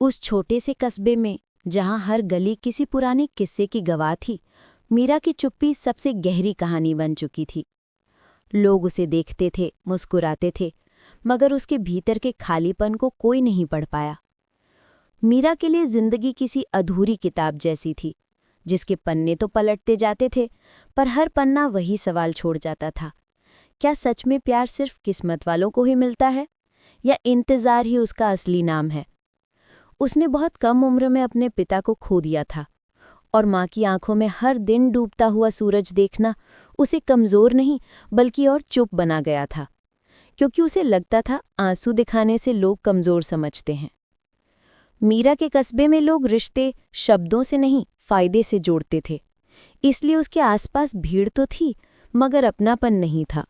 उस छोटे से कस्बे में, जहां हर गली किसी पुराने किस्से की गवाह थी, मीरा की चुप्पी सबसे गहरी कहानी बन चुकी थी। लोग उसे देखते थे, मुस्कुराते थे, मगर उसके भीतर के खालीपन को कोई नहीं पढ़ पाया। मीरा के लिए जिंदगी किसी अधूरी किताब जैसी थी, जिसके पन्ने तो पलटते जाते थे, पर हर पन्ना वही सवाल छोड़ जाता था। क्या सच में प्यार सिर्फ किस्मत वालों को ही मिलता है, या इंतजार ही उसका असली नाम है? उसने बहुत कम उम्र में अपने पिता को खो दिया था, और माँ की आंखों में हर दिन डूबता हुआ सूरज देखना उसे कमज़ोर नहीं बल्कि और चुप बना गया था, क्योंकि उसे लगता था आंसू दिखाने से लोग कमज़ोर समझते हैं। मीरा के कस्बे में लोग रिश्ते शब्दों से नहीं, फ़ायदे से जोड़ते थे, इसलिए उसके आसपास भीड़ तो थी, मगर अपनापन नहीं था।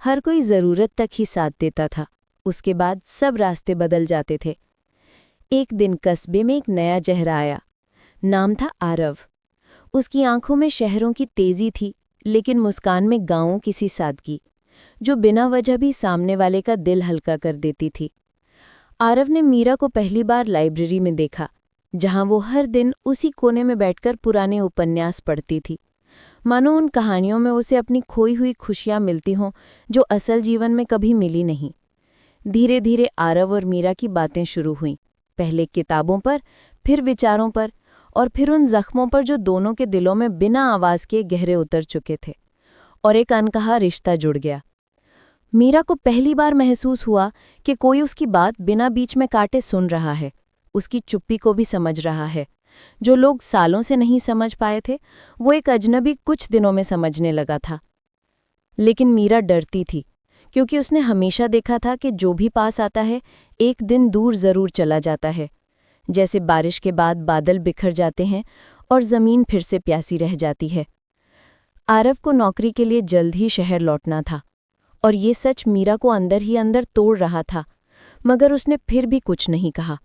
हर कोई ज़रूरत तक ही साथ देता था, उसके बाद सब रास्ते बदल जाते थे। एक दिन कस्बे में एक नया चेहरा आया। नाम था आरव। उसकी आंखों में शहरों की तेजी थी, लेकिन मुस्कान में गांवों की सी सादगी, जो बिना वजह भी सामने वाले का दिल हल्का कर देती थी। आरव ने मीरा को पहली बार लाइब्रेरी में देखा, जहां वो हर दिन उसी कोने में बैठकर पुराने उपन्यास पढ़ती थी, मानो उन कहानियों में उसे अपनी खोई हुई खुशियां मिलती हों, जो असल जीवन में कभी मिली नहीं। धीरे धीरे आरव और मीरा की बातें शुरू हुईं, पहले किताबों पर, फिर विचारों पर, और फिर उन जख्मों पर जो दोनों के दिलों में बिना आवाज के गहरे उतर चुके थे, और एक अनकहा रिश्ता जुड़ गया। मीरा को पहली बार महसूस हुआ कि कोई उसकी बात बिना बीच में काटे सुन रहा है, उसकी चुप्पी को भी समझ रहा है। जो लोग सालों से नहीं समझ पाए थे, वो एक अजनबी कुछ दिनों में समझने लगा था। लेकिन मीरा डरती थी, क्योंकि उसने हमेशा देखा था कि जो भी पास आता है, एक दिन दूर जरूर चला जाता है। जैसे बारिश के बाद बादल बिखर जाते हैं और जमीन फिर से प्यासी रह जाती है। आरव को नौकरी के लिए जल्द ही शहर लौटना था, और ये सच मीरा को अंदर ही अंदर तोड़ रहा था, मगर उसने फिर भी कुछ नहीं कहा,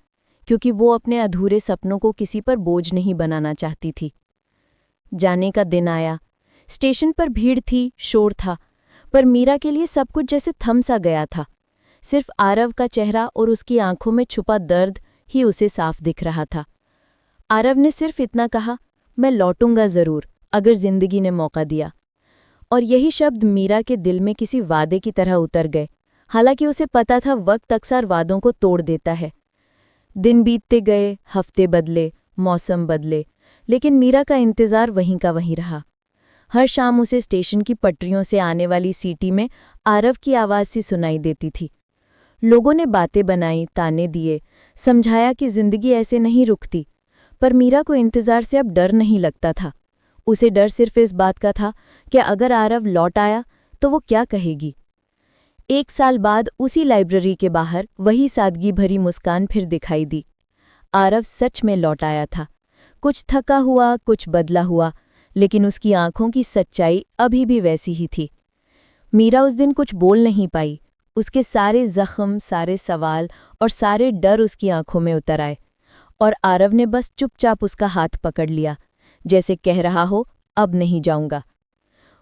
क्योंकि वो अपने अधूरे सपनों को किसी पर बोझ नहीं बनाना चाहती थी। जाने का दिन आया। स्टेशन पर भीड़ थी, शोर था, पर मीरा के लिए सब कुछ जैसे थम सा गया था। सिर्फ आरव का चेहरा और उसकी आंखों में छुपा दर्द ही उसे साफ दिख रहा था। आरव ने सिर्फ इतना कहा, मैं लौटूंगा जरूर, अगर जिंदगी ने मौका दिया। और यही शब्द मीरा के दिल में किसी वादे की तरह उतर गए, हालांकि उसे पता था वक्त अक्सर वादों को तोड़ देता है। दिन बीतते गए, हफ्ते बदले, मौसम बदले, लेकिन मीरा का इंतजार वहीं का वहीं रहा। हर शाम उसे स्टेशन की पटरियों से आने वाली सीटी में आरव की आवाज़ सी सुनाई देती थी। लोगों ने बातें बनाई, ताने दिए, समझाया कि जिंदगी ऐसे नहीं रुकती, पर मीरा को इंतजार से अब डर नहीं लगता था। उसे डर सिर्फ इस बात का था कि अगर आरव लौट आया तो वो क्या कहेगी। 1 साल बाद उसी लाइब्रेरी के बाहर वही सादगी भरी मुस्कान फिर दिखाई दी। आरव सच में लौट आया था, कुछ थका हुआ, कुछ बदला हुआ, लेकिन उसकी आंखों की सच्चाई अभी भी वैसी ही थी। मीरा उस दिन कुछ बोल नहीं पाई। उसके सारे जख्म, सारे सवाल और सारे डर उसकी आंखों में उतर आए, और आरव ने बस चुपचाप उसका हाथ पकड़ लिया, जैसे कह रहा हो, अब नहीं जाऊंगा।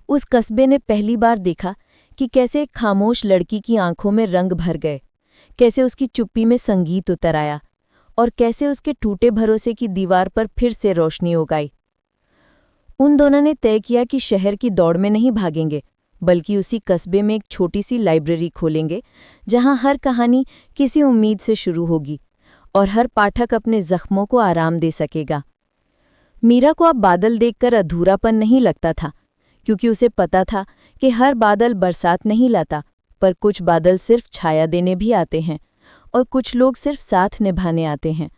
उस कस्बे ने पहली बार देखा कि कैसे एक खामोश लड़की की आंखों में रंग भर गए, कैसे उसकी चुप्पी में संगीत उतर आया, और कैसे उसके टूटे भरोसे की दीवार पर फिर से रोशनी उगाई। उन दोनों ने तय किया कि शहर की दौड़ में नहीं भागेंगे, बल्कि उसी कस्बे में एक छोटी सी लाइब्रेरी खोलेंगे, जहां हर कहानी किसी उम्मीद से शुरू होगी और हर पाठक अपने जख्मों को आराम दे सकेगा। मीरा को अब बादल देखकर अधूरापन नहीं लगता था, क्योंकि उसे पता था कि हर बादल बरसात नहीं लाता, पर कुछ बादल सिर्फ छाया देने भी आते हैं, और कुछ लोग सिर्फ साथ निभाने आते हैं।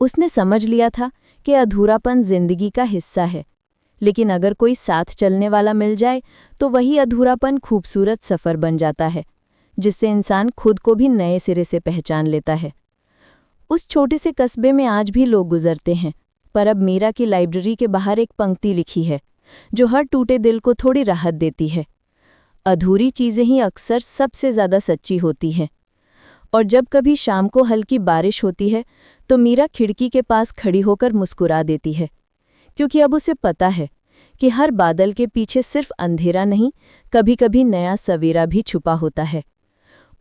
उसने समझ लिया था कि अधूरापन जिंदगी का हिस्सा है, लेकिन अगर कोई साथ चलने वाला मिल जाए तो वही अधूरापन खूबसूरत सफ़र बन जाता है, जिससे इंसान खुद को भी नए सिरे से पहचान लेता है। उस छोटे से कस्बे में आज भी लोग गुजरते हैं, पर अब मीरा की लाइब्रेरी के बाहर एक पंक्ति लिखी है, जो हर टूटे दिल को थोड़ी राहत देती है। अधूरी चीज़ें ही अक्सर सबसे ज़्यादा सच्ची होती हैं। और जब कभी शाम को हल्की बारिश होती है, तो मीरा खिड़की के पास खड़ी होकर मुस्कुरा देती है, क्योंकि अब उसे पता है कि हर बादल के पीछे सिर्फ अंधेरा नहीं, कभी-कभी नया सवेरा भी छुपा होता है।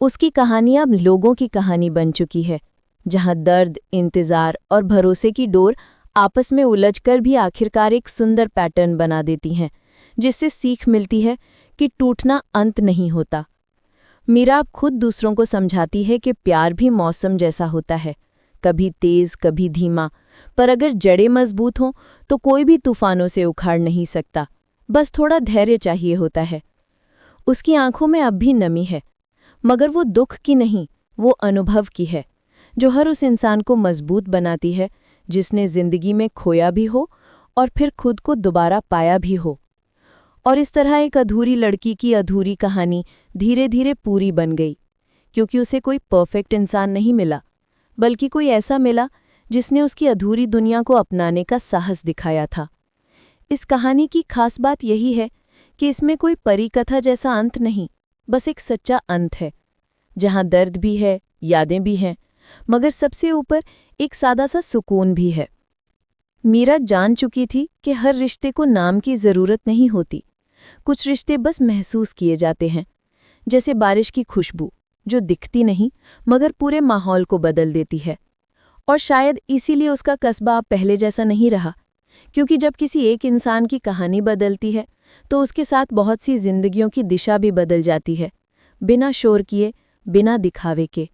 उसकी कहानी अब लोगों की कहानी बन चुकी है, जहां दर्द, इंतजार और भरोसे की डोर आपस में उलझकर भी आखिरकार एक सुंदर पैटर्न बना देती हैं, जिससे सीख मिलती है कि टूटना अंत नहीं होता। मीरा अब खुद दूसरों को समझाती है कि प्यार भी मौसम जैसा होता है, कभी तेज कभी धीमा, पर अगर जड़ें मजबूत हों तो कोई भी तूफानों से उखाड़ नहीं सकता, बस थोड़ा धैर्य चाहिए होता है। उसकी आंखों में अब भी नमी है, मगर वो दुख की नहीं, वो अनुभव की है, जो हर उस इंसान को मजबूत बनाती है जिसने जिंदगी में खोया भी हो और फिर खुद को दोबारा पाया भी हो। और इस तरह एक अधूरी लड़की की अधूरी कहानी धीरे धीरे पूरी बन गई, क्योंकि उसे कोई परफेक्ट इंसान नहीं मिला, बल्कि कोई ऐसा मिला जिसने उसकी अधूरी दुनिया को अपनाने का साहस दिखाया था। इस कहानी की खास बात यही है कि इसमें कोई परी कथा जैसा अंत नहीं, बस एक सच्चा अंत है, जहां दर्द भी है, यादें भी हैं, मगर सबसे ऊपर एक सादा सा सुकून भी है। मीरा जान चुकी थी कि हर रिश्ते को नाम की ज़रूरत नहीं होती, कुछ रिश्ते बस महसूस किए जाते हैं, जैसे बारिश की खुशबू जो दिखती नहीं मगर पूरे माहौल को बदल देती है। और शायद इसीलिए उसका कस्बा अब पहले जैसा नहीं रहा, क्योंकि जब किसी एक इंसान की कहानी बदलती है तो उसके साथ बहुत सी जिंदगियों की दिशा भी बदल जाती है, बिना शोर किए, बिना दिखावे के।